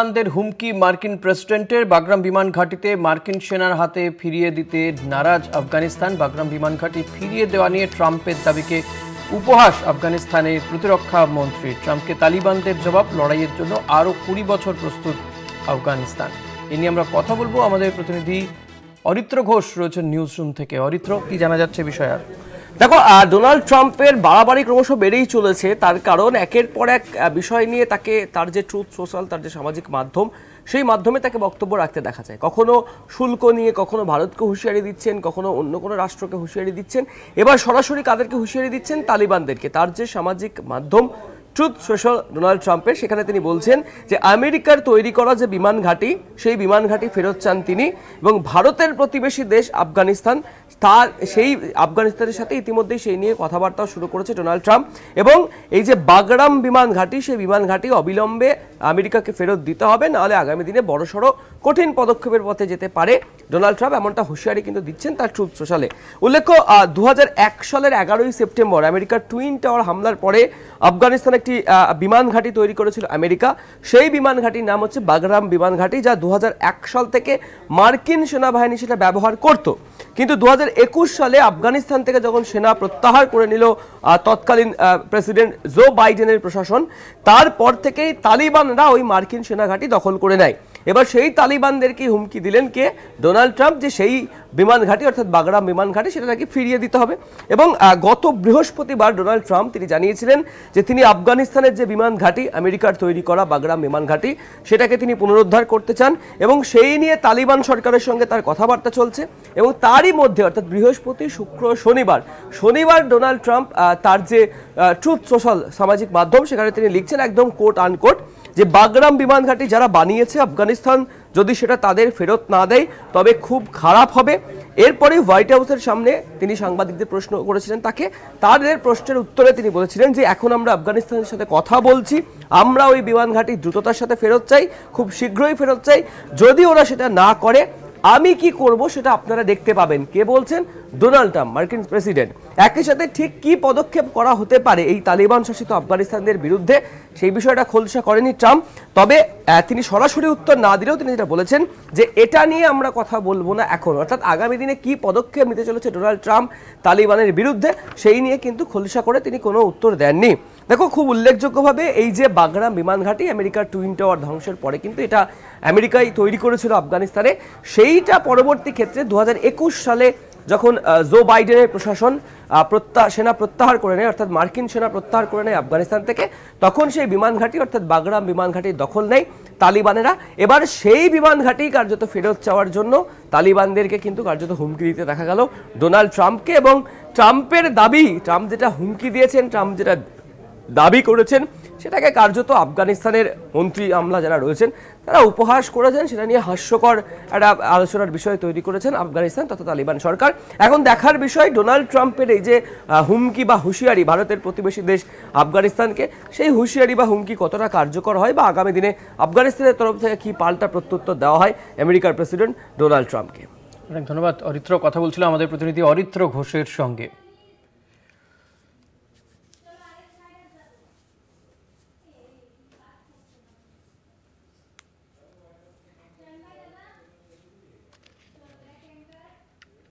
তালিবানদের হুমকি মার্কিন প্রেসিডেন্টের। বাগরাম বিমান ঘাঁটিতে মার্কিন সেনার হাতে ফিরিয়ে দিতে নারাজ আফগানিস্তান। বাগরাম বিমান ঘাঁটি ফিরিয়ে দেওয়া নিয়ে ট্রাম্পের দাবিকে উপহাস আফগানিস্তানের প্রতিরক্ষা মন্ত্রী। ট্রাম্পকে তালিবানদের জবাব, লড়াইয়ের জন্য আরও 20 বছর প্রস্তুত আফগানিস্তান। এ নিয়ে আমরা কথা বলবো। আমাদের প্রতিনিধি অরিত্র ঘোষ রয়েছেন নিউজ রুম থেকে। অরিত্র, কি জানা যাচ্ছে বিষয়? আর দেখো, ডোনাল্ড ট্রাম্পের বাড়াবাড়ি ক্রমশ বেড়েই চলেছে। তার কারণ একের পর এক বিষয় নিয়ে তাকে তার যে ট্রুথ সোশ্যাল, তার যে সামাজিক মাধ্যম, সেই মাধ্যমে তাকে বক্তব্য রাখতে দেখা যায়। কখনো শুল্ক নিয়ে, কখনো ভারতকে হুঁশিয়ারি দিচ্ছেন, কখনো অন্য কোনো রাষ্ট্রকে হুঁশিয়ারি দিচ্ছেন। এবার সরাসরি কাদেরকে হুঁশিয়ারি দিচ্ছেন? তালিবানদেরকে। তার যে সামাজিক মাধ্যম ট্রুথ সোশ্যাল ডোনাল্ড ট্রাম্পের, সেখানে তিনি বলছেন যে আমেরিকার তৈরি করা যে বিমান ঘাঁটি, সেই বিমান ঘাঁটি ফেরত চান তিনি। এবং ভারতের প্রতিবেশী দেশ আফগানিস্তান, তার সেই আফগানিস্তানের সাথে ইতিমধ্যেই সেই নিয়ে কথাবার্তা শুরু করেছে ডোনাল্ড ট্রাম্প। এবং এই যে বাগরাম বিমান ঘাঁটি, সেই বিমান ঘাঁটি অবিলম্বে আমেরিকাকে ফেরত দিতে হবে, নাহলে আগামী দিনে বড়সড় কঠিন পদক্ষেপের পথে যেতে পারে ডোনাল্ড ট্রাম্প, এমনটা হুঁশিয়ারি কিন্তু দিচ্ছেন তার ট্রুথ সোশ্যালে। উল্লেখ্য, 2001 সালের 11ই সেপ্টেম্বর আমেরিকার টুইন টাওয়ার হামলার পরে আফগানিস্তান একটি বিমান ঘাঁটি তৈরি করেছিল আমেরিকা। সেই বিমান ঘাঁটির নাম হচ্ছে বাগরাম বিমান ঘাঁটি, যা 2001 সাল থেকে মার্কিন সেনাবাহিনী সেটা ব্যবহার করত। কিন্তু 2021 সালে আফগানিস্তান থেকে যখন সেনা প্রত্যাহার করে নিল তৎকালীন প্রেসিডেন্ট জো বাইডেনের প্রশাসন, তারপর থেকেই তালিবানরা ওই মার্কিন সেনা ঘাঁটি দখল করে নেয়। এবার সেই তালিবানদেরকে হুমকি দিলেন কে? ডোনাল্ড ট্রাম্প, যে সেই বিমান ঘাঁটি অর্থাৎ বাগরাম বিমান ঘাঁটি সেটা নাকি ফিরিয়ে দিতে হবে। এবং গত বৃহস্পতিবার ডোনাল্ড ট্রাম্প তিনি জানিয়েছিলেন যে তিনি আফগানিস্তানের যে বিমান ঘাঁটি, আমেরিকার তৈরি করা বাগরাম বিমান ঘাঁটি, সেটাকে তিনি পুনরুদ্ধার করতে চান। এবং সেই নিয়ে তালিবান সরকারের সঙ্গে তার কথাবার্তা চলছে। এবং তারই মধ্যে অর্থাৎ বৃহস্পতি, শুক্র, শনিবার ডোনাল্ড ট্রাম্প তার যে ট্রুথ সোশ্যাল সামাজিক মাধ্যম, সেখানে তিনি লিখছেন একদম কোট আনকোট যে বাগরাম বিমান ঘাঁটি যারা বানিয়েছে আফগানিস্তান, যদি সেটা তাদের ফেরত না দেয় তবে খুব খারাপ হবে। এরপরে হোয়াইট হাউসের সামনে তিনি সাংবাদিকদের প্রশ্ন করেছিলেন তাকে। তাদের প্রশ্নের উত্তরে তিনি বলেছিলেন যে এখন আমরা আফগানিস্তানের সাথে কথা বলছি, আমরা ওই বিমান ঘাঁটি দ্রুততার সাথে ফেরত চাই, খুব শীঘ্রই ফেরত চাই। যদি ওরা সেটা না করে আমি কি করব সেটা আপনারা দেখতে পাবেন। কে বলছেন? ডোনাল্ড ট্রাম্প, মার্কিন প্রেসিডেন্ট। একই সাথে ঠিক কি পদক্ষেপ করা হতে পারে এই তালিবান শাসিত আফগানিস্তানদের বিরুদ্ধে, সেই বিষয়টা খোলসা করেনি ট্রাম্প। তবে তিনি সরাসরি উত্তর না দিলেও তিনি যেটা বলেছেন যে এটা নিয়ে আমরা কথা বলবো না এখন, অর্থাৎ আগামী দিনে কি পদক্ষেপ নিতে চলেছে ডোনাল্ড ট্রাম্প তালিবানের বিরুদ্ধে, সেই নিয়ে কিন্তু খোলসা করে তিনি কোনো উত্তর দেননি। দেখো, খুব উল্লেখযোগ্যভাবে এই যে বাগরাম বিমান ঘাঁটি আমেরিকার টুইন টাওয়ার ধ্বংসের পরে কিন্তু এটা আমেরিকাই তৈরি করেছিল আফগানিস্তানে। সেইটা পরবর্তী ক্ষেত্রে 2021 সালে যখন জো বাইডেনের প্রশাসন সেনা প্রত্যাহার করে নেয়, অর্থাৎ মার্কিন সেনা প্রত্যাহার করে নেয় আফগানিস্তান থেকে, তখন সেই বিমান ঘাঁটি অর্থাৎ বাগরাম বিমান ঘাঁটির দখল নেয় তালিবানেরা। এবার সেই বিমান ঘাঁটি কার্যত ফেরত চাওয়ার জন্য তালিবানদেরকে কিন্তু কার্যত হুমকি দিতে দেখা গেল ডোনাল্ড ট্রাম্পকে। এবং ট্রাম্পের দাবি, ট্রাম্প যেটা হুমকি দিয়েছেন, ট্রাম্প যেটা দাবি করেছেন, সেটাকে কার্যত আফগানিস্তানের মন্ত্রী আমলা যারা রয়েছেন তারা উপহাস করেছেন। সেটা নিয়ে হাস্যকর একটা আলোচনার বিষয় তৈরি করেছেন আফগানিস্তান তথা তালিবান সরকার। এখন দেখার বিষয় ডোনাল্ড ট্রাম্পের এই যে হুমকি বা হুঁশিয়ারি ভারতের প্রতিবেশী দেশ আফগানিস্তানকে, সেই হুঁশিয়ারি বা হুমকি কতটা কার্যকর হয়, বা আগামী দিনে আফগানিস্তানের তরফ থেকে কি পাল্টা প্রত্যুত্তর দেওয়া হয় আমেরিকার প্রেসিডেন্ট ডোনাল্ড ট্রাম্পকে। অনেক ধন্যবাদ অরিত্র। কথা বলছিল আমাদের প্রতিনিধি অরিত্র ঘোষের সঙ্গে।